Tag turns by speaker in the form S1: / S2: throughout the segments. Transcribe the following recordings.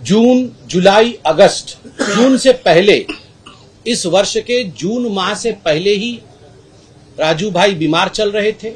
S1: जून, जुलाई, अगस्त, जून से पहले, इस वर्ष के जून माह से पहले ही राजू भाई बीमार चल रहे थे।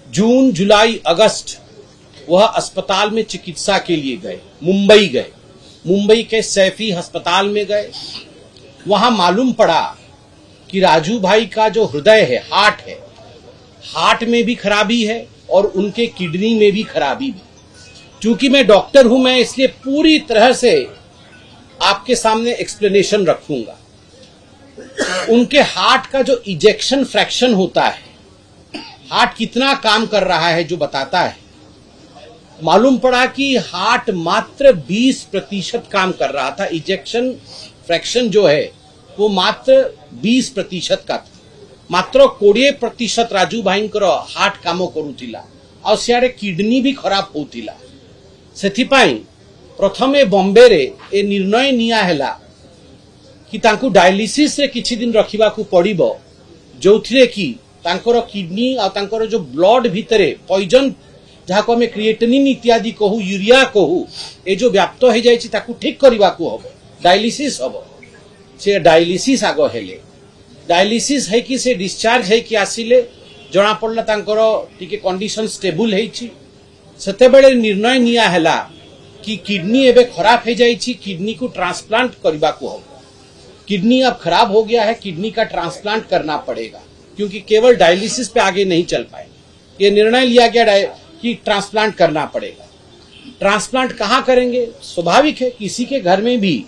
S1: जून, जुलाई, अगस्त वह अस्पताल में चिकित्सा के लिए गए, मुंबई गए, मुंबई के सैफी अस्पताल में गए। वहां मालूम पड़ा कि राजू भाई का जो हृदय है, हार्ट में भी खराबी है और उनके किडनी में भी खराबी भी। चूंकि मैं डॉक्टर हूं, मैं इसलिए पूरी तरह से आपके सामने एक्सप्लेनेशन रखूंगा। उनके हार्ट का जो इजेक्शन फ्रैक्शन होता है, हार्ट कितना काम कर रहा है जो बताता है, मालूम पड़ा कि हार्ट मात्र 20% काम कर रहा था। इजेक्शन फ्रैक्शन जो है वो मात्र 20% का था। मात्र 20% राजू भाईंकर हार्ट काम करुथिला और सियारे किडनी भी खराब होतिला। सेथिपाई प्रथमे बॉम्बे रे ए निर्णय निया हैला कि तांकु डायलिसिस रे किछि दिन रखिबा को पड़िबो, जोथिरे कि तांकर किडनी और तांकर जो ब्लड भितरे पॉइजन जहाँ को हमें क्रिएटिनिन इत्यादि कहू, यूरिया कहू, ए जो व्याप्त हो जाइछि ताकु ठीक करिबा को हबो, डायलिसिस हबो। से डायलिसिस आगो हेले, डायलिसिस है कि से डिस्चार्ज है कि आसिले जना पड़ला तांकर टिके कंडीशन स्टेबल हेछि। सेते बेले निर्णय निया हैला कि किडनी एबे खराब हो जाइछि, किडनी को ट्रांसप्लांट करिबा को हबो। किडनी अब खराब हो गया है, किडनी का ट्रांसप्लांट करना पड़ेगा, क्योंकि केवल डायलिसिस पे आगे नहीं चल पाए। ये निर्णय लिया गया कि ट्रांसप्लांट करना पड़ेगा। ट्रांसप्लांट कहाँ करेंगे? स्वाभाविक है, किसी के घर में भी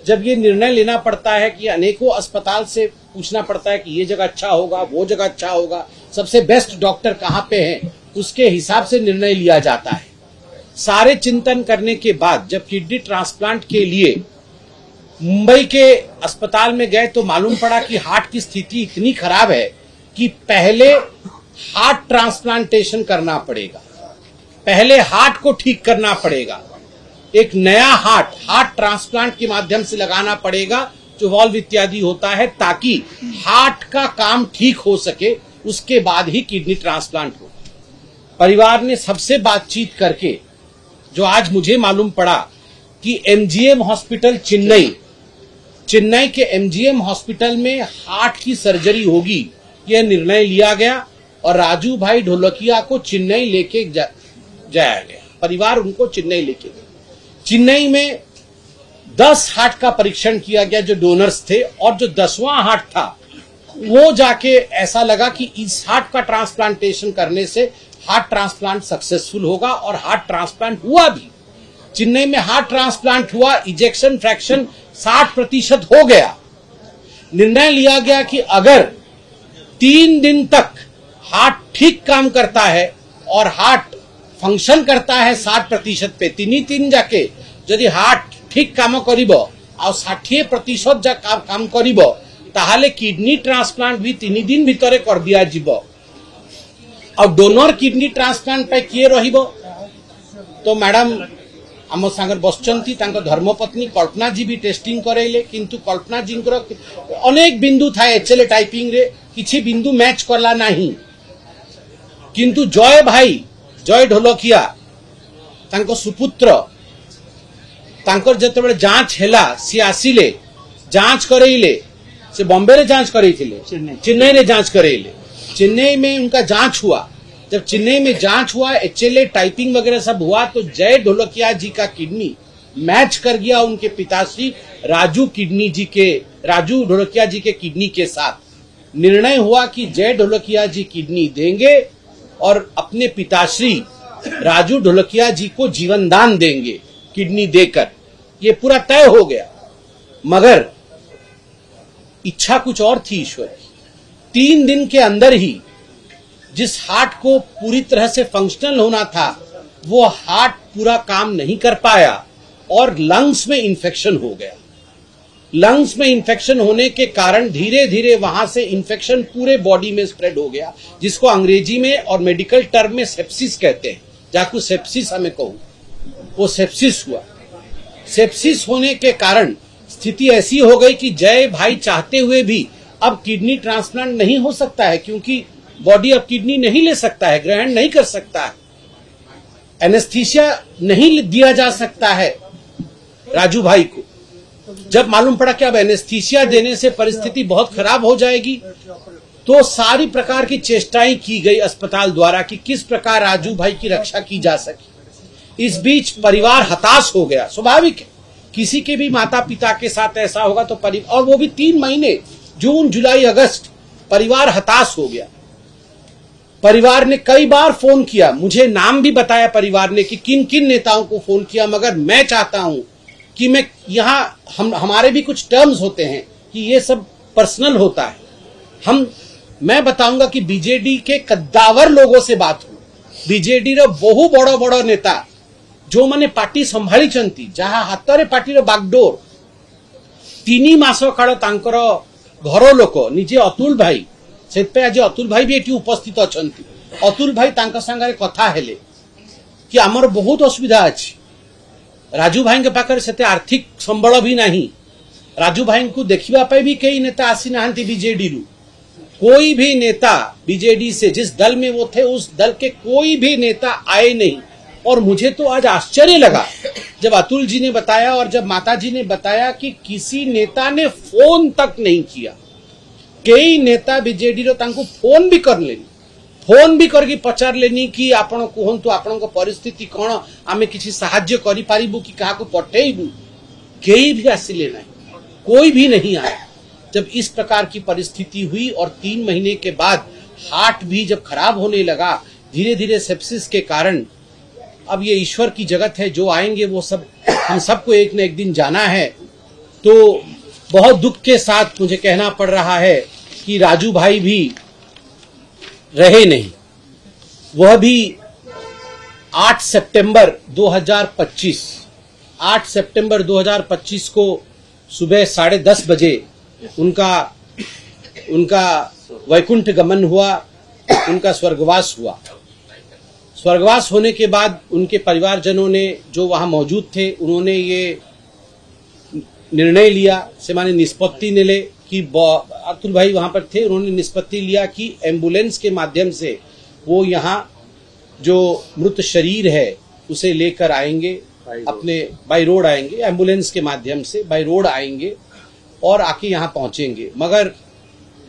S1: जब ये निर्णय लेना पड़ता है कि अनेकों अस्पताल से पूछना पड़ता है कि ये जगह अच्छा होगा, वो जगह अच्छा होगा, सबसे बेस्ट डॉक्टर कहाँ पे हैं, उसके हिसाब से निर्णय लिया जाता है। सारे चिंतन करने के बाद जब किडनी ट्रांसप्लांट के लिए मुंबई के अस्पताल में गए तो मालूम पड़ा कि हार्ट की स्थिति इतनी खराब है कि पहले हार्ट ट्रांसप्लांटेशन करना पड़ेगा, पहले हार्ट को ठीक करना पड़ेगा, एक नया हार्ट ट्रांसप्लांट के माध्यम से लगाना पड़ेगा, जो वॉल्व इत्यादि होता है, ताकि हार्ट का काम ठीक हो सके, उसके बाद ही किडनी ट्रांसप्लांट हो। परिवार ने सबसे बातचीत करके जो आज मुझे मालूम पड़ा कि एमजीएम हॉस्पिटल चेन्नई के एमजीएम हॉस्पिटल में हार्ट की सर्जरी होगी, यह निर्णय लिया गया और राजू भाई ढोलकिया को चेन्नई लेके जाया गया। परिवार उनको चेन्नई लेके गया। चेन्नई में 10 हार्ट का परीक्षण किया गया जो डोनर्स थे, और जो 10वां हार्ट था वो जाके ऐसा लगा कि इस हार्ट का ट्रांसप्लांटेशन करने से हार्ट ट्रांसप्लांट सक्सेसफुल होगा, और हार्ट ट्रांसप्लांट हुआ भी। चेन्नई में हार्ट ट्रांसप्लांट हुआ, इजेक्शन फ्रैक्शन 60% हो गया। निर्णय लिया गया कि अगर 3 दिन तक हार्ट ठीक काम करता है और हार्ट फंक्शन करता है 60% पे, 3 जाके यदि हार्ट ठीक काम करिबो और 60% जा काम करिबो, ताहाले किडनी ट्रांसप्लांट भी 3 दिन भितरे कर दिया जिवो। और डोनर किडनी ट्रांसप्लांट पे किए रहिबो? तो मैडम आम सांगर बसचंती तांको धर्मपत्नी कल्पना जी भी टेस्टिंग करेले, किंतु कल्पना जी अनेक बिंदु था एचएलए टाइपिंग रे, किछि बिंदु मैच करला नहीं। किंतु जय ढोलकिया तांको सुपुत्र तांकर जेतेबेले जांच हैला, सी आसिले जांच करेले, से बॉम्बे रे जांच करेइथिले, चेन्नई रे जांच करेले। चेन्नई में उनका जांच हुआ, जब चेन्नई में जांच हुआ, एचएलए टाइपिंग वगैरह सब हुआ, तो जय ढोलकिया जी का किडनी मैच कर गया उनके पिताश्री राजू ढोलकिया जी के किडनी के साथ। निर्णय हुआ कि जय ढोलकिया जी किडनी देंगे और अपने पिताश्री राजू ढोलकिया जी को जीवन दान देंगे किडनी देकर। ये पूरा तय हो गया, मगर इच्छा कुछ और थी ईश्वर की। 3 दिन के अंदर ही जिस हार्ट को पूरी तरह से फंक्शनल होना था, वो हार्ट पूरा काम नहीं कर पाया और लंग्स में इंफेक्शन हो गया। लंग्स में इंफेक्शन होने के कारण धीरे धीरे वहां से इंफेक्शन पूरे बॉडी में स्प्रेड हो गया, जिसको अंग्रेजी में और मेडिकल टर्म में सेप्सिस कहते हैं। जाकू सेप्सिस हमें कहूं, वो सेप्सिस हुआ। सेप्सिस होने के कारण स्थिति ऐसी हो गई कि जय भाई चाहते हुए भी अब किडनी ट्रांसप्लांट नहीं हो सकता है, क्योंकि बॉडी अब किडनी नहीं ले सकता है, ग्रहण नहीं कर सकता है। एनेस्थीसिया नहीं दिया जा सकता है राजू भाई को। जब मालूम पड़ा कि अब एनेस्थीसिया देने से परिस्थिति बहुत खराब हो जाएगी, तो सारी प्रकार की चेष्टाएं की गई अस्पताल द्वारा कि किस प्रकार राजू भाई की रक्षा की जा सके। इस बीच परिवार हताश हो गया। स्वाभाविक है, किसी के भी माता पिता के साथ ऐसा होगा तो और वो भी 3 महीने, जून जुलाई अगस्त, परिवार हताश हो गया। परिवार ने कई बार फोन किया, मुझे नाम भी बताया परिवार ने कि किन किन नेताओं को फोन किया, मगर मैं चाहता हूं कि मैं यहां हमारे भी कुछ टर्म्स होते हैं कि ये सब पर्सनल होता है। मैं बताऊंगा कि बीजेडी के कद्दावर लोगों से बात हुई। बीजेडी रो बहु बड़ बड़ नेता जो मैंने पार्टी संभाली चंती, जहां हाथ पार्टी रो बागडोर 3 मास काल तांकर घर लोक निजे अतुल भाई, से आज अतुल भाई भी एटी उपस्थित अछंती। अतुल भाई तांका संगे कथा हेले कि आमर बहुत असुविधा अछि, राजू भाई के पाखरे सेते आर्थिक संबल भी नहीं, राजू भाई को देखिबा पे भी कई नेता आसी नाहंती बीजेडी रु। कोई भी नेता बीजेडी से, जिस दल में वो थे उस दल के कोई भी नेता आए नहीं। और मुझे तो आज आश्चर्य लगा जब अतुल जी ने बताया और जब माता जी ने बताया कि किसी नेता ने फोन तक नहीं किया। कई नेता बीजेडी रो तांको फोन भी कर लेनी, फोन भी करके पचार लेनी कि आपण कहंतु आपण परिस्थिति कौन, आमे किसी साहाय्य करि पारिबु कि काहा को पठेइबु। कई भी आसिले नहीं, कोई भी नहीं आया। जब इस प्रकार की परिस्थिति हुई और 3 महीने के बाद हार्ट भी जब खराब होने लगा धीरे धीरे सेप्सिस के कारण, अब ये ईश्वर की जगत है, जो आएंगे वो सब, हम सबको एक न एक दिन जाना है। तो बहुत दुख के साथ मुझे कहना पड़ रहा है कि राजू भाई भी रहे नहीं। वह भी 8 सितंबर 2025 को सुबह 10:30 बजे उनका वैकुंठ गमन हुआ, उनका स्वर्गवास हुआ। स्वर्गवास होने के बाद उनके परिवारजनों ने, जो वहां मौजूद थे, उन्होंने ये निर्णय लिया, से माने निष्पत्ति ने ले कि अतुल भाई वहां पर थे, उन्होंने निष्पत्ति लिया कि एम्बुलेंस के माध्यम से वो यहाँ जो मृत शरीर है उसे लेकर आएंगे, अपने बाई रोड आएंगे, एम्बुलेंस के माध्यम से बाई रोड आएंगे और आके यहाँ पहुंचेंगे। मगर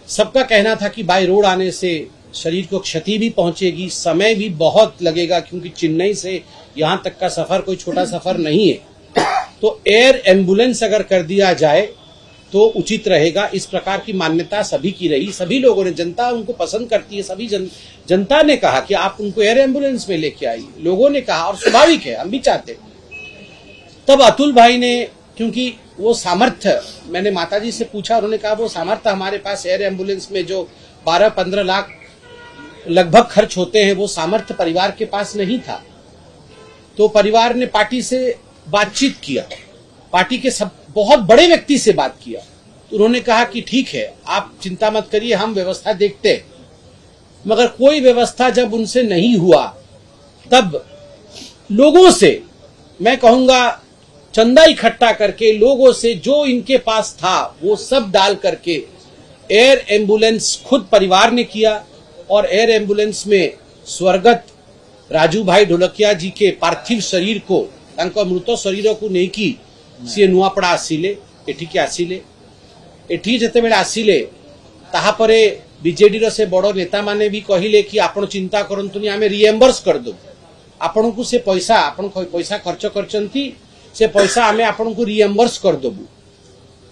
S1: सबका कहना था कि बाई रोड आने से शरीर को क्षति भी पहुंचेगी, समय भी बहुत लगेगा, क्योंकि चेन्नई से यहाँ तक का सफर कोई छोटा सफर नहीं है। तो एयर एम्बुलेंस अगर कर दिया जाए तो उचित रहेगा। इस प्रकार की मान्यता सभी की रही, सभी लोगों ने, जनता उनको पसंद करती है, सभी जनता ने कहा कि आप उनको एयर एम्बुलेंस में लेके आइए, लोगों ने कहा, और स्वाभाविक है, हम भी चाहते। तब अतुल भाई ने, क्योंकि वो सामर्थ्य, मैंने माताजी से पूछा, उन्होंने कहा वो सामर्थ्य हमारे पास एयर एम्बुलेंस में जो 12-15 लाख लगभग खर्च होते हैं, वो सामर्थ्य परिवार के पास नहीं था। तो परिवार ने पार्टी से बातचीत किया, पार्टी के सब बहुत बड़े व्यक्ति से बात किया, तो उन्होंने कहा कि ठीक है, आप चिंता मत करिए, हम व्यवस्था देखते हैं। मगर कोई व्यवस्था जब उनसे नहीं हुआ, तब लोगों से, मैं कहूंगा चंदा इकट्ठा करके, लोगों से जो इनके पास था वो सब डाल करके एयर एम्बुलेंस खुद परिवार ने किया। और एयर एम्बुलेंस में स्वर्गत राजू भाई ढोलकिया जी के पार्थिव शरीर को, तांको मृत शरीर को नहीं कि सी नुआपड़ा आसिले, एठिके आसिले। एठी जेतेबेले आसिले, ताहा परे बीजेडी रो से बड़ नेता माने भी कहिले कि आपण चिंता करंतुनी, आमे रिएम्बर्स कर दो आपण को, से पैसा आपण पैसा खर्च करचंती, से पैसा आमे आपण को रिएम्बर्स कर देबू।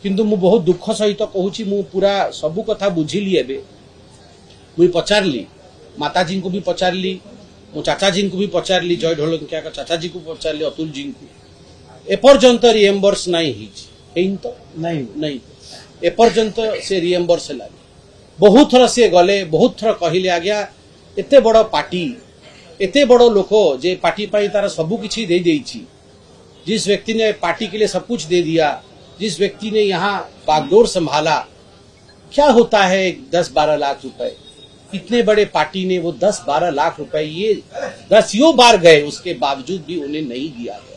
S1: किंतु मु बहुत दुख सहित कहूची, मु पूरा सबु कथा बुझिली। एबे मुई पचारली, माताजी को भी पचारली, मो चाचा जी को भी पचारली, जय ढोलकिया का चाचा जी को पचारली, अतुल जी को। एपर्यंत रिएम्बर्स नहीं तो नहीं एपर्यंत से रिएम्बर्स है। बहुत थर से गले, बहुत थर कहले, आज्ञा एते बड़ पार्टी, एते बड़ लोक जे पार्टी पाई तार सबु किछि दे देइछि, जिस व्यक्ति ने पार्टी के लिए सब कुछ दे दिया, जिस व्यक्ति ने यहाँ बागडोर संभाला, क्या होता है 10-12 लाख रुपए। इतने बड़े पार्टी ने वो 10-12 लाख रुपए ये 10 बार गए, उसके बावजूद भी उन्हें नहीं दिया गया।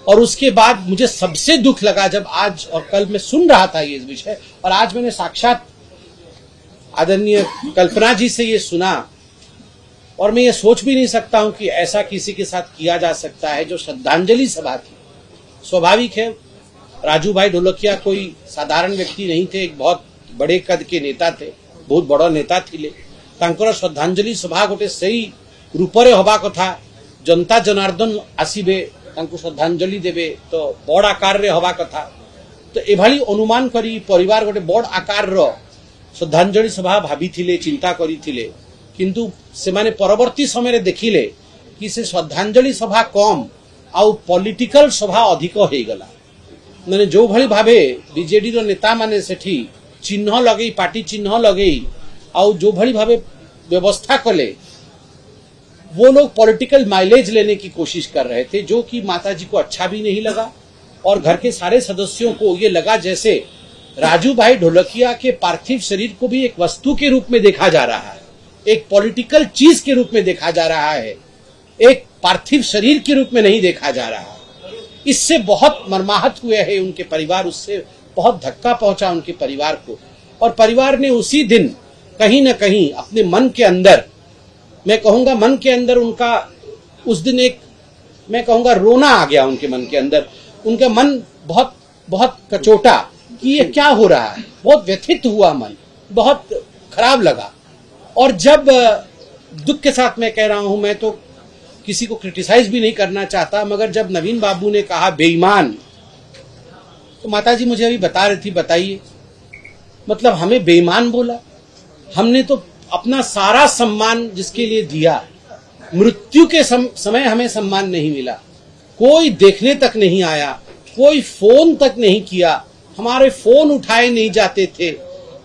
S1: और उसके बाद मुझे सबसे दुख लगा जब आज और कल मैं सुन रहा था ये विषय, और आज मैंने साक्षात आदरणीय कल्पना जी से ये सुना और मैं ये सोच भी नहीं सकता हूं कि ऐसा किसी के साथ किया जा सकता है जो श्रद्धांजलि सभा थी। स्वाभाविक है, राजू भाई ढोलकिया कोई साधारण व्यक्ति नहीं थे, एक बहुत बड़े कद के नेता थे, बहुत बड़ नेता थिले। तांकर श्रद्धांजलि सभा गोटे सही रूपरे हवा कथा, जनता जनार्दन आसीबे तांको श्रद्धांजलि देबे तो बड़ आकार रे हवा कथा। तो एभली अनुमान करी परिवार गोटे बड़ आकार रो श्रद्धांजलि सभा भाभी थिले, चिंता करी थिले, किंतु से माने परवर्ती समय रे देखिले कि से श्रद्धांजलि सभा कम आउ पॉलिटिकल सभा अधिक हो गला। माने जो भली भावे बीजेडी रो नेता माने सेठी चिन्ह लगई, पार्टी चिन्ह लगई आउ जो भली भावे व्यवस्था कले, वो लोग पॉलिटिकल माइलेज लेने की कोशिश कर रहे थे, जो कि माताजी को अच्छा भी नहीं लगा और घर के सारे सदस्यों को ये लगा जैसे राजू भाई ढोलकिया के पार्थिव शरीर को भी एक वस्तु के रूप में देखा जा रहा है, एक पॉलिटिकल चीज के रूप में देखा जा रहा है, एक पार्थिव शरीर के रूप में नहीं देखा जा रहा है। इससे बहुत मर्माहत हुए हैं उनके परिवार, उससे बहुत धक्का पहुंचा उनके परिवार को। और परिवार ने उसी दिन कहीं न कहीं अपने मन के अंदर, मैं कहूंगा मन के अंदर उनका उस दिन एक, मैं कहूंगा रोना आ गया उनके मन के अंदर। उनका मन बहुत बहुत कचोटा कि ये क्या हो रहा है, बहुत व्यथित हुआ मन, बहुत खराब लगा। और जब दुख के साथ मैं कह रहा हूं, मैं तो किसी को क्रिटिसाइज भी नहीं करना चाहता, मगर जब नवीन बाबू ने कहा बेईमान, तो माताजी मुझे अभी बता रही थी, बताइए मतलब हमें बेईमान बोला? हमने तो अपना सारा सम्मान जिसके लिए दिया, मृत्यु के समय हमें सम्मान नहीं मिला, कोई देखने तक नहीं आया, कोई फोन तक नहीं किया, हमारे फोन उठाए नहीं जाते थे,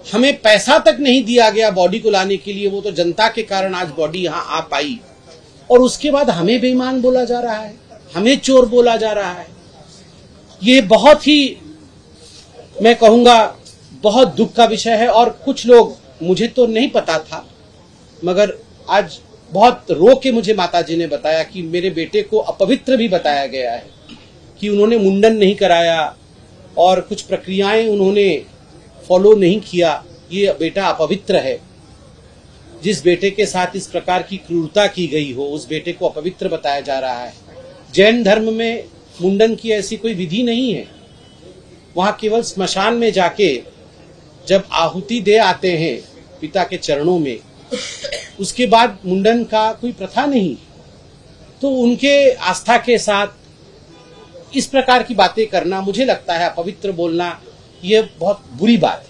S1: हमें पैसा तक नहीं दिया गया बॉडी को लाने के लिए, वो तो जनता के कारण आज बॉडी यहाँ आ पाई। और उसके बाद हमें बेईमान बोला जा रहा है, हमें चोर बोला जा रहा है। ये बहुत ही, मैं कहूंगा बहुत दुख का विषय है। और कुछ लोग, मुझे तो नहीं पता था, मगर आज बहुत रो के मुझे माताजी ने बताया कि मेरे बेटे को अपवित्र भी बताया गया है, कि उन्होंने मुंडन नहीं कराया और कुछ प्रक्रियाएं उन्होंने फॉलो नहीं किया, ये बेटा अपवित्र है। जिस बेटे के साथ इस प्रकार की क्रूरता की गई हो, उस बेटे को अपवित्र बताया जा रहा है। जैन धर्म में मुंडन की ऐसी कोई विधि नहीं है, वहां केवल स्मशान में जाके जब आहुति दे आते हैं पिता के चरणों में, उसके बाद मुंडन का कोई प्रथा नहीं। तो उनके आस्था के साथ इस प्रकार की बातें करना, मुझे लगता है अपवित्र बोलना, ये बहुत बुरी बात है।